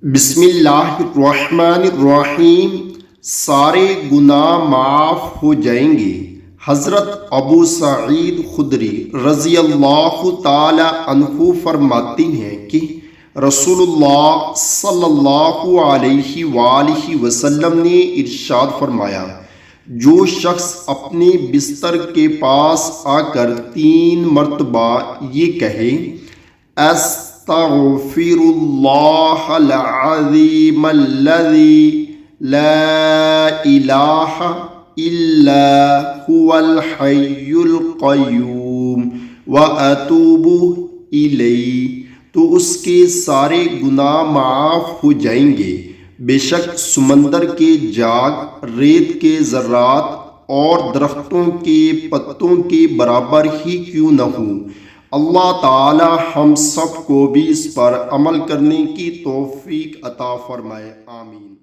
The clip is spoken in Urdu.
بسم اللہ الرحمن الرحیم۔ سارے گناہ معاف ہو جائیں گے۔ حضرت ابو سعید خدری رضی اللہ تعالی عنہ فرماتے ہیں کہ رسول اللہ صلی اللہ علیہ وآلہ وسلم نے ارشاد فرمایا، جو شخص اپنے بستر کے پاس آ کر 3 مرتبہ یہ کہے، استغفر اللہ العظیم الذی لا الہ الا هو الحی القیوم واتوب الیہ، تو اس کے سارے گناہ معاف ہو جائیں گے، بے شک سمندر کے جاگ ریت کے ذرات اور درختوں کے پتوں کے برابر ہی کیوں نہ ہوں۔ اللہ تعالی ہم سب کو بھی اس پر عمل کرنے کی توفیق عطا فرمائے، آمین۔